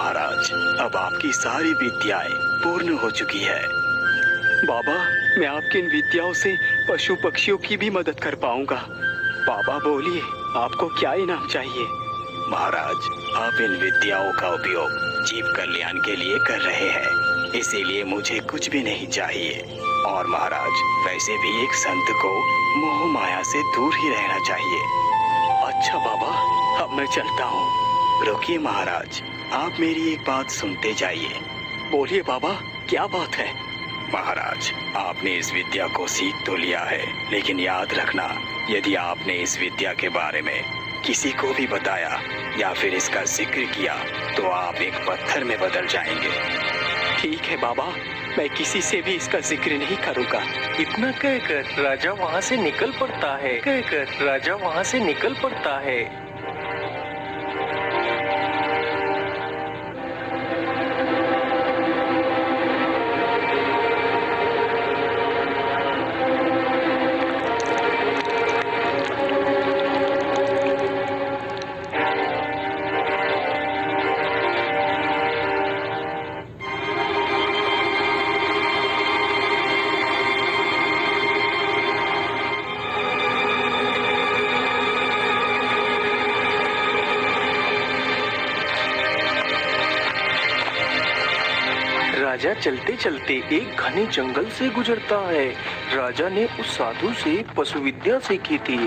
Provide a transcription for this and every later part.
महाराज, अब आपकी सारी विद्याएं पूर्ण हो चुकी है। बाबा, मैं आपकी इन विद्याओं से पशु पक्षियों की भी मदद कर पाऊंगा। बाबा बोलिए, आपको क्या इनाम चाहिए? महाराज, आप इन विद्याओं का उपयोग जीव कल्याण के लिए कर रहे हैं, इसीलिए मुझे कुछ भी नहीं चाहिए। और महाराज, वैसे भी एक संत को मोह माया से दूर ही रहना चाहिए। अच्छा बाबा, अब मैं चलता हूँ। रुकिए महाराज, आप मेरी एक बात सुनते जाइए। बोलिए बाबा, क्या बात है? महाराज, आपने इस विद्या को सीख तो लिया है, लेकिन याद रखना, यदि आपने इस विद्या के बारे में किसी को भी बताया या फिर इसका जिक्र किया तो आप एक पत्थर में बदल जाएंगे। ठीक है बाबा, मैं किसी से भी इसका जिक्र नहीं करूँगा। इतना कहकर राजा वहाँ से निकल पड़ता है। राजा चलते चलते एक घने जंगल से गुजरता है। राजा ने उस साधु से पशु विद्या सीखी थी,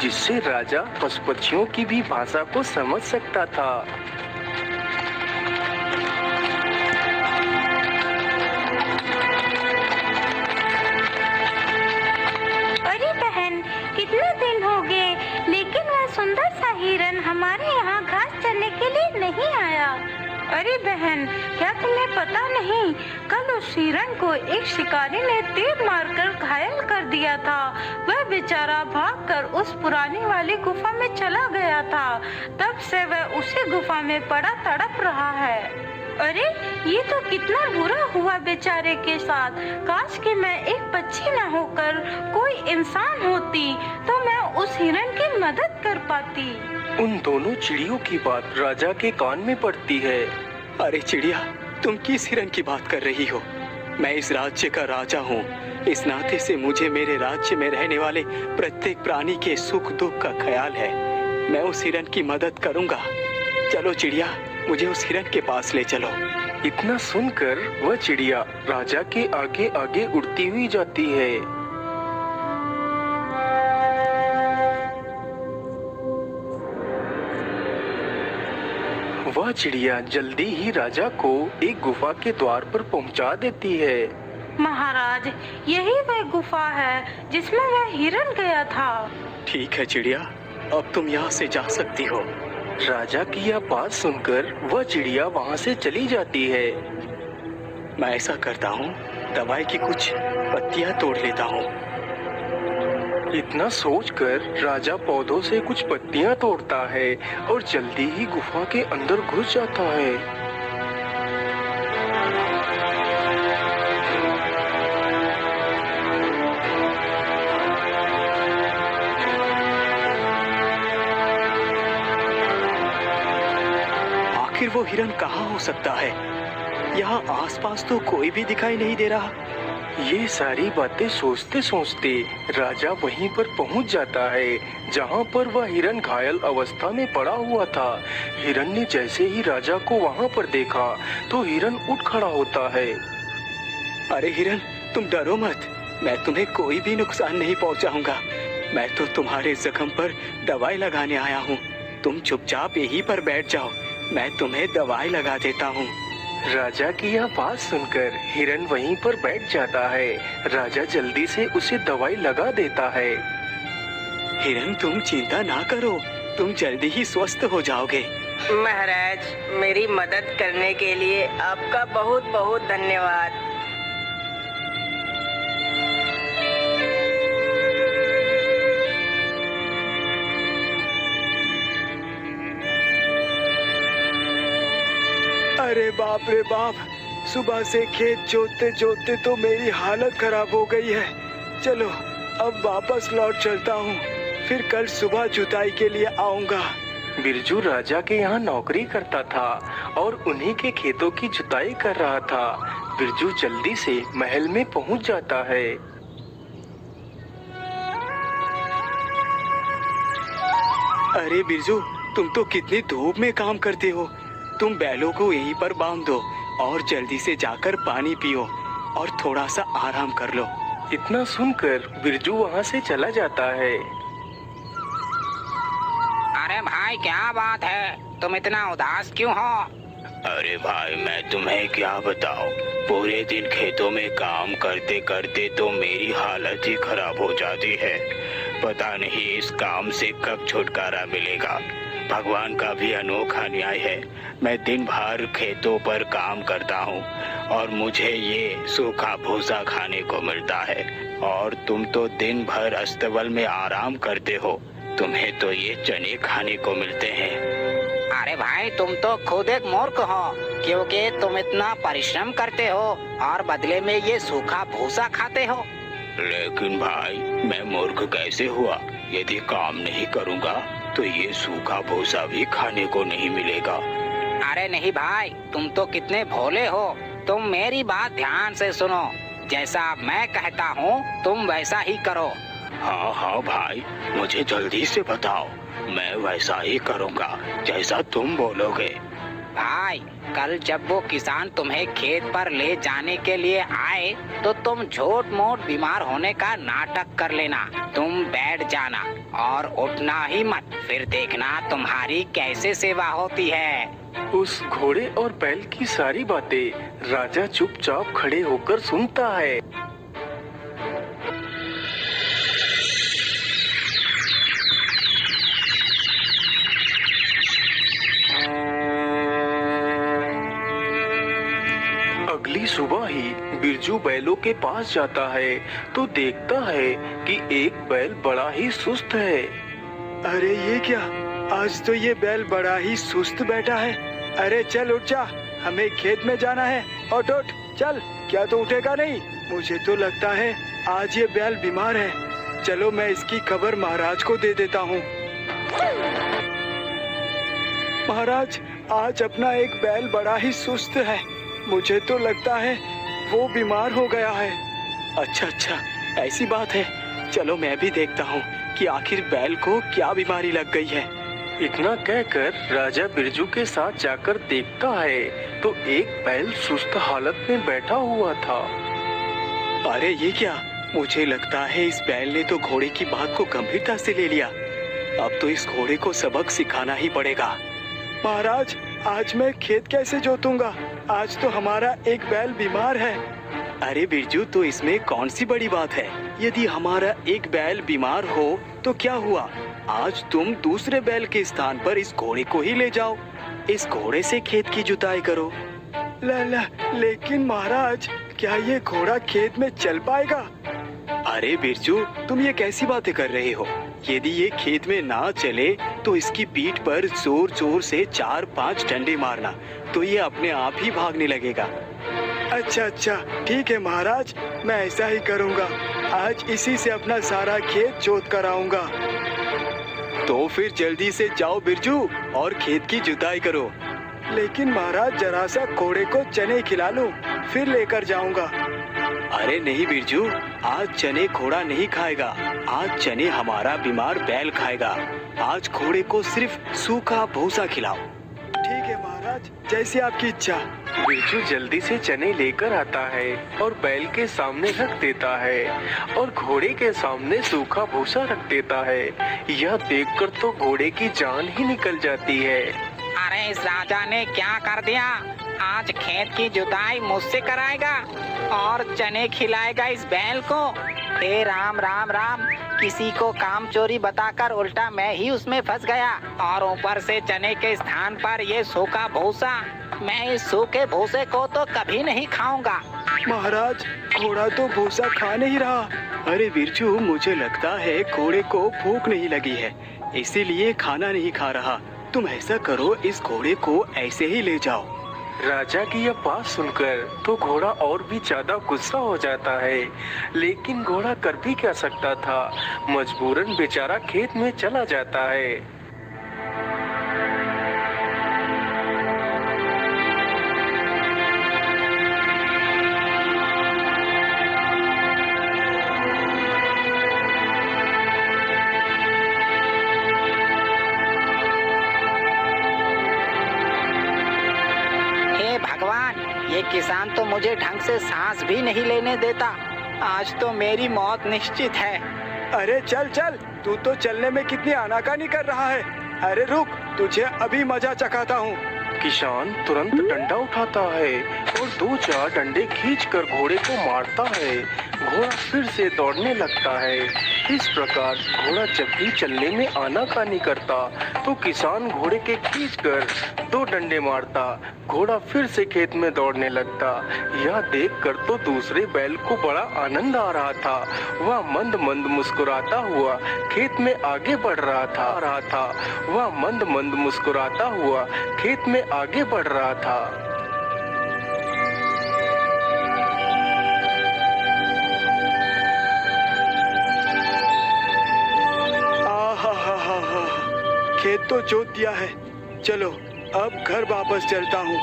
जिससे राजा पशु पक्षियों की भी भाषा को समझ सकता था। अरे बहन, कितने दिन हो गए, लेकिन वह सुंदर सा हिरन हमारे यहाँ घास चरने के लिए नहीं आया। अरे बहन, क्या तुम्हें पता नहीं, कल उस हिरन को एक शिकारी ने तीर मारकर घायल कर दिया था। वह बेचारा भागकर उस पुरानी वाली गुफा में चला गया था। तब से वह उसी गुफा में पड़ा तड़प रहा है। अरे, ये तो कितना बुरा हुआ बेचारे के साथ। काश कि मैं एक पक्षी न होकर कोई इंसान होती तो मैं उस हिरन की मदद कर पाती। उन दोनों चिड़ियों की बात राजा के कान में पड़ती है। अरे चिड़िया, तुम किस हिरन की बात कर रही हो? मैं इस राज्य का राजा हूँ। इस नाते से मुझे मेरे राज्य में रहने वाले प्रत्येक प्राणी के सुख दुख का ख्याल है। मैं उस हिरन की मदद करूँगा। चलो चिड़िया, मुझे उस हिरन के पास ले चलो। इतना सुनकर वह चिड़िया राजा के आगे आगे उड़ती हुई जाती है। वह चिड़िया जल्दी ही राजा को एक गुफा के द्वार पर पहुंचा देती है। महाराज, यही वह गुफा है जिसमें वह हिरन गया था। ठीक है चिड़िया, अब तुम यहाँ से जा सकती हो। राजा की यह बात सुनकर वह चिड़िया वहाँ से चली जाती है। मैं ऐसा करता हूँ, दवाई की कुछ पत्तियाँ तोड़ लेता हूँ। इतना सोचकर राजा पौधों से कुछ पत्तियाँ तोड़ता है और जल्दी ही गुफा के अंदर घुस जाता है। आखिर वो हिरन कहाँ हो सकता है? यहाँ आसपास तो कोई भी दिखाई नहीं दे रहा। ये सारी बातें सोचते सोचते राजा वहीं पर पहुंच जाता है जहां पर वह हिरन घायल अवस्था में पड़ा हुआ था। हिरन ने जैसे ही राजा को वहां पर देखा तो हिरन उठ खड़ा होता है। अरे हिरन, तुम डरो मत, मैं तुम्हें कोई भी नुकसान नहीं पहुंचाऊंगा। मैं तो तुम्हारे जख्म पर दवाई लगाने आया हूँ। तुम चुपचाप यहीं पर बैठ जाओ, मैं तुम्हें दवाई लगा देता हूँ। राजा की यह बात सुनकर हिरन वहीं पर बैठ जाता है। राजा जल्दी से उसे दवाई लगा देता है। हिरन, तुम चिंता ना करो, तुम जल्दी ही स्वस्थ हो जाओगे। महाराज, मेरी मदद करने के लिए आपका बहुत बहुत धन्यवाद। अरे बाप रे बाप, सुबह से खेत जोतते जोतते तो मेरी हालत खराब हो गई है। चलो अब वापस लौट चलता हूँ, फिर कल सुबह जुताई के लिए आऊंगा। बिरजू राजा के यहाँ नौकरी करता था और उन्हीं के खेतों की जुताई कर रहा था। बिरजू जल्दी से महल में पहुंच जाता है। अरे बिरजू, तुम तो कितनी धूप में काम करते हो। तुम बैलों को यहीं पर बांध दो और जल्दी से जाकर पानी पियो और थोड़ा सा आराम कर लो। इतना सुनकर बिरजू वहाँ से चला जाता है। अरे भाई, क्या बात है? तुम इतना उदास क्यों हो? अरे भाई, मैं तुम्हें क्या बताऊं, पूरे दिन खेतों में काम करते करते तो मेरी हालत ही खराब हो जाती है। पता नहीं इस काम से कब छुटकारा मिलेगा। भगवान का भी अनोखा न्याय है। मैं दिन भर खेतों पर काम करता हूँ और मुझे ये सूखा भूसा खाने को मिलता है, और तुम तो दिन भर अस्तबल में आराम करते हो। तुम्हें तो ये चने खाने को मिलते हैं। अरे भाई, तुम तो खुद एक मूर्ख हो, क्योंकि तुम इतना परिश्रम करते हो और बदले में ये सूखा भूसा खाते हो। लेकिन भाई, मैं मूर्ख कैसे हुआ? यदि काम नहीं करूँगा तो ये सूखा भूसा भी खाने को नहीं मिलेगा। अरे नहीं भाई, तुम तो कितने भोले हो। तुम मेरी बात ध्यान से सुनो। जैसा मैं कहता हूँ तुम वैसा ही करो। हाँ हाँ भाई, मुझे जल्दी से बताओ। मैं वैसा ही करूँगा जैसा तुम बोलोगे। भाई, कल जब वो किसान तुम्हें खेत पर ले जाने के लिए आए तो तुम झूठ मूठ बीमार होने का नाटक कर लेना। तुम बैठ जाना और उठना ही मत, फिर देखना तुम्हारी कैसे सेवा होती है। उस घोड़े और बैल की सारी बातें राजा चुपचाप खड़े होकर सुनता है। अगली सुबह ही बिरजू बैलों के पास जाता है तो देखता है कि एक बैल बड़ा ही सुस्त है। अरे ये क्या, आज तो ये बैल बड़ा ही सुस्त बैठा है। अरे चल उठ जा, हमें खेत में जाना है। उठ उठ चल। क्या तो उठेगा नहीं? मुझे तो लगता है आज ये बैल बीमार है। चलो मैं इसकी खबर महाराज को दे देता हूँ। महाराज, आज अपना एक बैल बड़ा ही सुस्त है। मुझे तो लगता है वो बीमार हो गया है। अच्छा अच्छा, ऐसी बात है। चलो मैं भी देखता हूँ कि आखिर बैल को क्या बीमारी लग गई है। इतना कहकर राजा बिरजू के साथ जाकर देखता है तो एक बैल सुस्त हालत में बैठा हुआ था। अरे ये क्या, मुझे लगता है इस बैल ने तो घोड़े की बात को गंभीरता से ले लिया। अब तो इस घोड़े को सबक सिखाना ही पड़ेगा। महाराज, आज मैं खेत कैसे जोतूंगा? आज तो हमारा एक बैल बीमार है। अरे बिरजू, तो इसमें कौन सी बड़ी बात है? यदि हमारा एक बैल बीमार हो तो क्या हुआ? आज तुम दूसरे बैल के स्थान पर इस घोड़े को ही ले जाओ। इस घोड़े से खेत की जुताई करो। लेकिन महाराज, क्या ये घोड़ा खेत में चल पाएगा? अरे बिरजू, तुम ये कैसी बातें कर रहे हो? यदि ये खेत में ना चले तो इसकी पीठ पर जोर जोर से 4-5 डंडे मारना, तो ये अपने आप ही भागने लगेगा। अच्छा, ठीक है महाराज, मैं ऐसा ही करूँगा। आज इसी से अपना सारा खेत जोत कर आऊंगा। तो फिर जल्दी से जाओ बिरजू और खेत की जुताई करो। लेकिन महाराज, जरा सा घोड़े को चने खिला लो, फिर लेकर जाऊंगा। अरे नहीं बिरजू, आज चने घोड़ा नहीं खाएगा। आज चने हमारा बीमार बैल खाएगा। आज घोड़े को सिर्फ सूखा भूसा खिलाओ। ठीक है महाराज, जैसी आपकी इच्छा। बिरजू जल्दी से चने लेकर आता है और बैल के सामने रख देता है और घोड़े के सामने सूखा भूसा रख देता है। यह देखकर तो घोड़े की जान ही निकल जाती है। अरे इस राजा ने क्या कर दिया? आज खेत की जुताई मुझसे कराएगा और चने खिलाएगा इस बैल को। हे राम राम राम, किसी को काम चोरी बताकर उल्टा मैं ही उसमें फंस गया, और ऊपर से चने के स्थान पर ये सूखा भूसा। मैं इस सूखे भूसे को तो कभी नहीं खाऊंगा। महाराज, घोड़ा तो भूसा खा नहीं रहा। अरे बिरजू, मुझे लगता है घोड़े को भूख नहीं लगी है, इसीलिए खाना नहीं खा रहा। तुम ऐसा करो, इस घोड़े को ऐसे ही ले जाओ। राजा की यह बात सुनकर तो घोड़ा और भी ज्यादा गुस्सा हो जाता है, लेकिन घोड़ा कर भी क्या सकता था। मजबूरन बेचारा खेत में चला जाता है। ये किसान तो मुझे ढंग से सांस भी नहीं लेने देता। आज तो मेरी मौत निश्चित है। अरे चल चल, तू तो चलने में कितनी आनाकानी कर रहा है। अरे रुक, तुझे अभी मजा चखाता हूँ। किसान तुरंत डंडा उठाता है और 2-4 डंडे खींचकर घोड़े को मारता है। घोड़ा फिर से दौड़ने लगता है। इस प्रकार घोड़ा जब भी चलने में आनाकानी करता तो किसान घोड़े के खींचकर 2 डंडे मारता। घोड़ा फिर से खेत में दौड़ने लगता। यह देखकर तो दूसरे बैल को बड़ा आनंद आ रहा था। वह मंद मंद मुस्कुराता हुआ खेत में आगे बढ़ रहा था। वह मंद मंद मुस्कुराता हुआ खेत में आगे बढ़ रहा था। खेत तो जोत दिया है, चलो अब घर वापस चलता हूँ।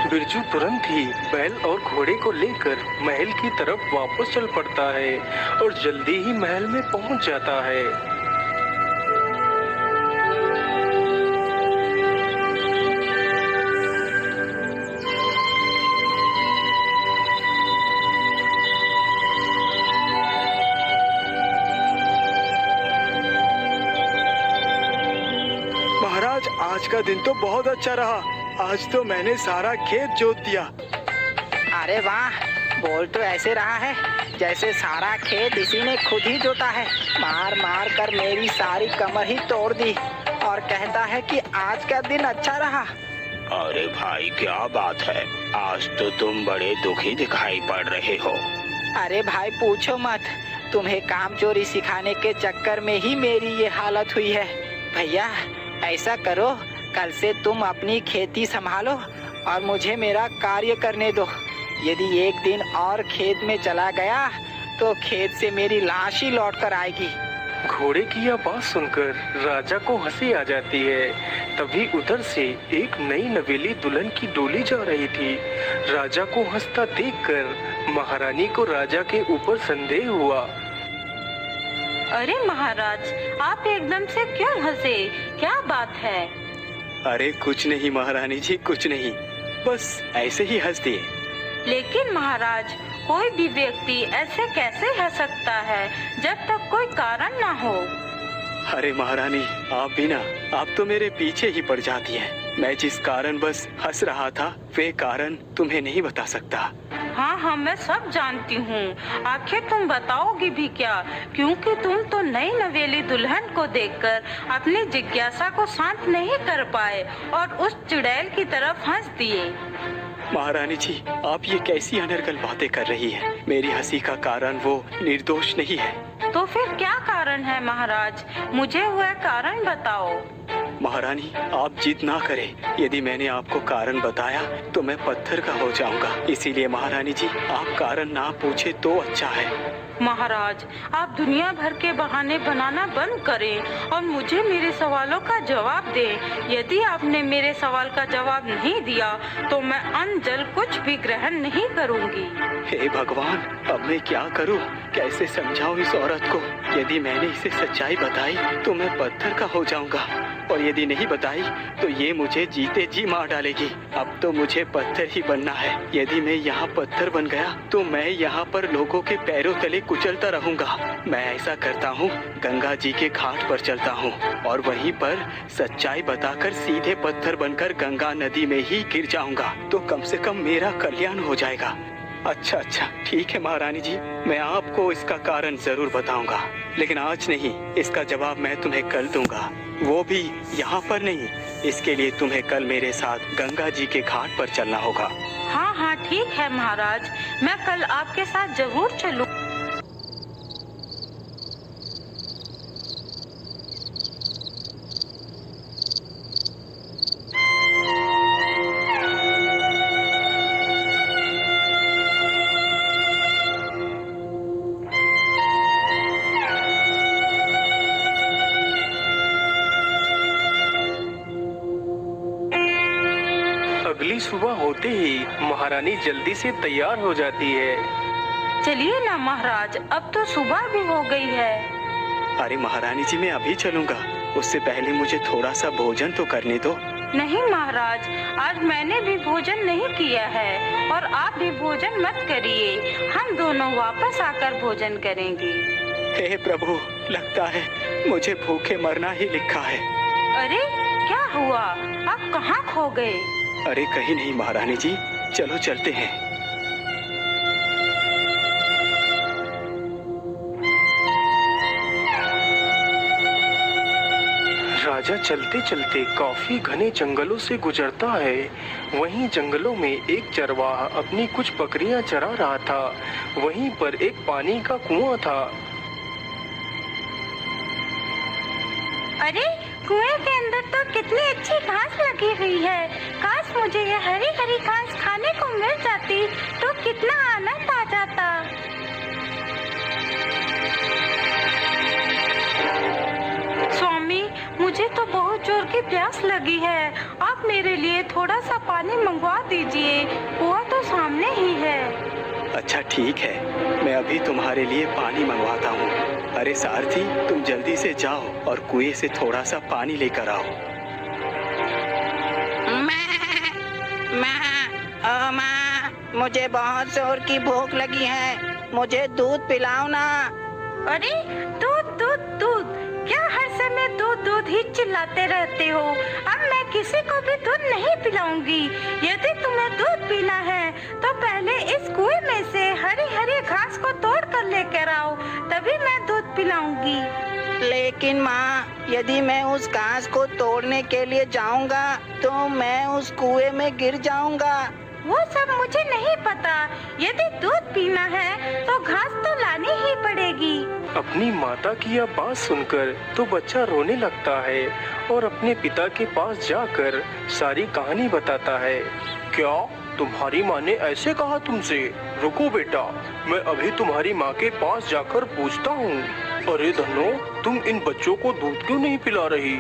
बिरजू तुरंत ही बैल और घोड़े को लेकर महल की तरफ वापस चल पड़ता है और जल्दी ही महल में पहुँच जाता है। आज का दिन तो बहुत अच्छा रहा। आज तो मैंने सारा खेत जोत दिया। अरे वाह, बोल तो ऐसे रहा है जैसे सारा खेत इसी ने खुद ही जोता है। मार मार कर मेरी सारी कमर ही तोड़ दी और कहता है कि आज का दिन अच्छा रहा। अरे भाई, क्या बात है? आज तो तुम बड़े दुखी दिखाई पड़ रहे हो। अरे भाई पूछो मत, तुम्हें काम चोरी सिखाने के चक्कर में ही मेरी ये हालत हुई है। भैया ऐसा करो, कल से तुम अपनी खेती संभालो और मुझे मेरा कार्य करने दो। यदि एक दिन और खेत में चला गया तो खेत से मेरी लाश ही लौट कर आएगी। घोड़े की यह बात सुनकर राजा को हंसी आ जाती है। तभी उधर से एक नई नवेली दुल्हन की डोली जा रही थी। राजा को हंसता देखकर महारानी को राजा के ऊपर संदेह हुआ। अरे महाराज, आप एकदम से क्यों हंसे? क्या बात है? अरे कुछ नहीं महारानी जी, कुछ नहीं, बस ऐसे ही हंस दिए। लेकिन महाराज, कोई भी व्यक्ति ऐसे कैसे हंस सकता है जब तक कोई कारण ना हो? अरे महारानी, आप भी ना, आप तो मेरे पीछे ही पड़ जाती हैं। मैं जिस कारण बस हंस रहा था वे कारण तुम्हें नहीं बता सकता। हाँ, मैं सब जानती हूँ। आखिर तुम बताओगी भी क्या? क्योंकि तुम तो नई नवेली दुल्हन को देखकर अपनी जिज्ञासा को शांत नहीं कर पाए और उस चुड़ैल की तरफ हंस दिए। महारानी जी, आप ये कैसी अनर्गल बातें कर रही हैं? मेरी हंसी का कारण वो निर्दोष नहीं है। तो फिर क्या कारण है महाराज? मुझे वह कारण बताओ। महारानी, आप जिद ना करें। यदि मैंने आपको कारण बताया तो मैं पत्थर का हो जाऊंगा। इसीलिए महारानी जी, आप कारण ना पूछे तो अच्छा है। महाराज, आप दुनिया भर के बहाने बनाना बंद करें और मुझे मेरे सवालों का जवाब दें। यदि आपने मेरे सवाल का जवाब नहीं दिया तो मैं अन्न जल कुछ भी ग्रहण नहीं करूंगी। हे भगवान, अब मैं क्या करूं? कैसे समझाऊं इस औरत को? यदि मैंने इसे सच्चाई बताई तो मैं पत्थर का हो जाऊंगा और यदि नहीं बताई तो ये मुझे जीते जी मार डालेगी। अब तो मुझे पत्थर ही बनना है। यदि मैं यहाँ पत्थर बन गया तो मैं यहाँ पर लोगों के पैरों तले कुचलता रहूंगा। मैं ऐसा करता हूँ, गंगा जी के घाट पर चलता हूँ और वहीं पर सच्चाई बताकर सीधे पत्थर बनकर गंगा नदी में ही गिर जाऊंगा तो कम से कम मेरा कल्याण हो जाएगा। अच्छा, ठीक है महारानी जी, मैं आपको इसका कारण जरूर बताऊंगा, लेकिन आज नहीं। इसका जवाब मैं तुम्हें कल दूंगा, वो भी यहाँ पर नहीं। इसके लिए तुम्हें कल मेरे साथ गंगा जी के घाट पर चलना होगा। हाँ, ठीक है महाराज, मैं कल आपके साथ जरूर चलूँ। अगली सुबह होते ही महारानी जल्दी से तैयार हो जाती है। चलिए ना महाराज, अब तो सुबह भी हो गई है। अरे महारानी जी, मैं अभी चलूंगा, उससे पहले मुझे थोड़ा सा भोजन तो करने दो। नहीं महाराज, आज मैंने भी भोजन नहीं किया है और आप भी भोजन मत करिए। हम दोनों वापस आकर भोजन करेंगे। हे प्रभु, लगता है मुझे भूखे मरना ही लिखा है। अरे क्या हुआ, आप कहाँ खो गए? अरे कहीं नहीं महारानी जी, चलो चलते हैं। राजा चलते चलते काफी घने जंगलों से गुजरता है। वहीं जंगलों में एक चरवाहा अपनी कुछ बकरियां चरा रहा था। वहीं पर एक पानी का कुआं था। अरे कुएं के अंदर तो कितनी अच्छी घास लगी हुई है। काश मुझे ये हरी हरी घास खाने को मिल जाती तो कितना आनंद आ जाता। स्वामी, मुझे तो बहुत जोर की प्यास लगी है। आप मेरे लिए थोड़ा सा पानी मंगवा दीजिए। कुआं तो सामने ही है। अच्छा ठीक है, मैं अभी तुम्हारे लिए पानी मंगवाता हूँ। अरे सारथी, तुम जल्दी से जाओ और कुएं से थोड़ा सा पानी लेकर आओ। माँ, मुझे बहुत जोर की भूख लगी है, मुझे दूध पिलाओ ना। अरे दूध दूध दूध, क्या हर समय दूध दूध ही चिल्लाते रहते हो? अब मैं किसी को भी दूध नहीं पिलाऊंगी। यदि तुम्हें दूध पीना है तो पहले इस कुएं में से हरी हरी घास को तोड़ कर लेकर आओ, तभी मैं दूध पिलाऊंगी। लेकिन माँ, यदि मैं उस घास को तोड़ने के लिए जाऊंगा तो मैं उस कुएं में गिर जाऊंगा। वो सब मुझे नहीं पता। यदि दूध पीना है तो घास तो लानी ही पड़ेगी। अपनी माता की यह बात सुनकर तो बच्चा रोने लगता है और अपने पिता के पास जाकर सारी कहानी बताता है। क्या तुम्हारी माँ ने ऐसे कहा तुमसे? रुको बेटा, मैं अभी तुम्हारी माँ के पास जाकर पूछता हूँ। अरे धनो, तुम इन बच्चों को दूध क्यों नहीं पिला रही?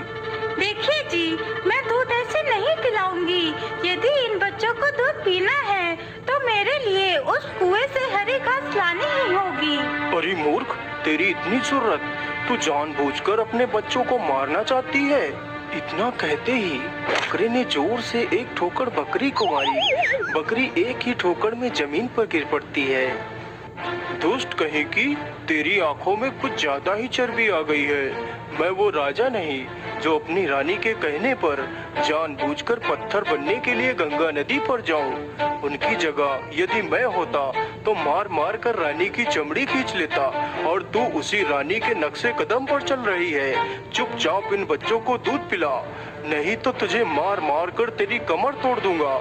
देखिए जी, मैं दूध ऐसे नहीं पिलाऊंगी। यदि इन बच्चों को दूध पीना है तो मेरे लिए उस कुएं से हरी घास लानी ही होगी। अरे मूर्ख, तेरी इतनी जरूरत, तू जानबूझकर अपने बच्चों को मारना चाहती है? इतना कहते ही बकरे ने जोर से एक ठोकर बकरी को मारी। बकरी एक ही ठोकर में जमीन पर गिर पड़ती है। दुष्ट कहेगी, तेरी आंखों में कुछ ज्यादा ही चर्बी आ गई है। मैं वो राजा नहीं जो अपनी रानी के कहने पर जानबूझकर पत्थर बनने के लिए गंगा नदी पर जाऊं। उनकी जगह यदि मैं होता तो मार मार कर रानी की चमड़ी खींच लेता, और तू उसी रानी के नक्शे कदम पर चल रही है। चुपचाप इन बच्चों को दूध पिला, नहीं तो तुझे मार मार कर तेरी कमर तोड़ दूंगा।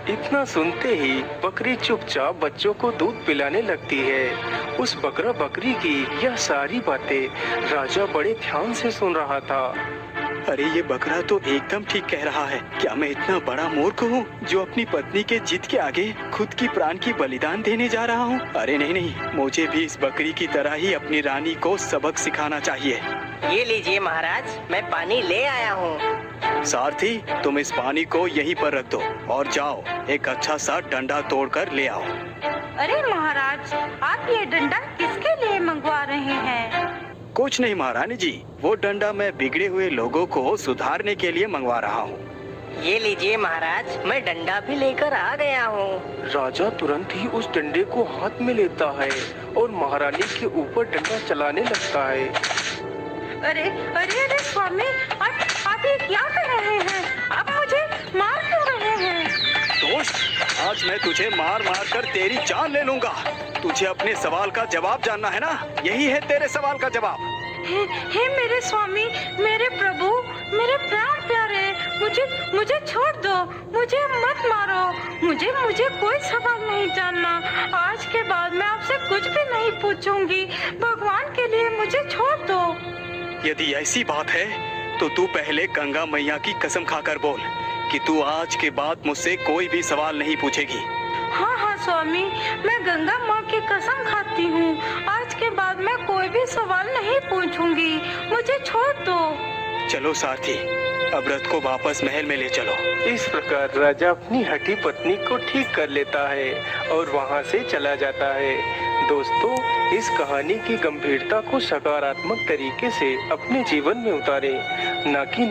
इतना सुनते ही बकरी चुपचाप बच्चों को दूध पिलाने लगती है। उस बकरा बकरी की यह सारी बातें राजा बड़े ध्यान से सुन रहा था। अरे ये बकरा तो एकदम ठीक कह रहा है। क्या मैं इतना बड़ा मूर्ख हूँ जो अपनी पत्नी के जिद के आगे खुद की प्राण की बलिदान देने जा रहा हूँ? अरे नहीं नहीं, मुझे भी इस बकरी की तरह ही अपनी रानी को सबक सिखाना चाहिए। ये लीजिए महाराज, मैं पानी ले आया हूँ। सारथी, तुम इस पानी को यहीं पर रख दो और जाओ एक अच्छा सा डंडा तोड़कर ले आओ। अरे महाराज, आप ये डंडा किसके लिए मंगवा रहे हैं? कुछ नहीं महारानी जी, वो डंडा मैं बिगड़े हुए लोगों को सुधारने के लिए मंगवा रहा हूँ। ये लीजिए महाराज, मैं डंडा भी लेकर आ गया हूँ। राजा तुरंत ही उस डंडे को हाथ में लेता है और महारानी के ऊपर डंडा चलाने लगता है। अरे अरे अरे स्वामी, आप ये क्या कर रहे हैं? आप मुझे मार क्यों रहे हैं? दोस्त, आज मैं तुझे मार मार कर तेरी जान ले लूंगा। तुझे अपने सवाल का जवाब जानना है ना? यही है तेरे सवाल का जवाब। हे मेरे स्वामी, मेरे प्रभु, मेरे प्राण प्यारे, मुझे छोड़ दो, मुझे मत मारो। मुझे कोई सवाल नहीं जानना। आज के बाद मैं आपसे कुछ भी नहीं पूछूंगी। भगवान के लिए मुझे छोड़ दो। यदि ऐसी बात है तो तू पहले गंगा मैया की कसम खाकर बोल कि तू आज के बाद मुझसे कोई भी सवाल नहीं पूछेगी। हाँ हाँ स्वामी, मैं गंगा माँ की कसम खाती हूँ। आज के बाद मैं कोई भी सवाल नहीं पूछूंगी। मुझे छोड़ दो। चलो सारथी, अब रथ को वापस महल में ले चलो। इस प्रकार राजा अपनी हठी पत्नी को ठीक कर लेता है और वहाँ से चला जाता है। दोस्तों, इस कहानी की गंभीरता को सकारात्मक तरीके से अपने जीवन में उतारें, न कि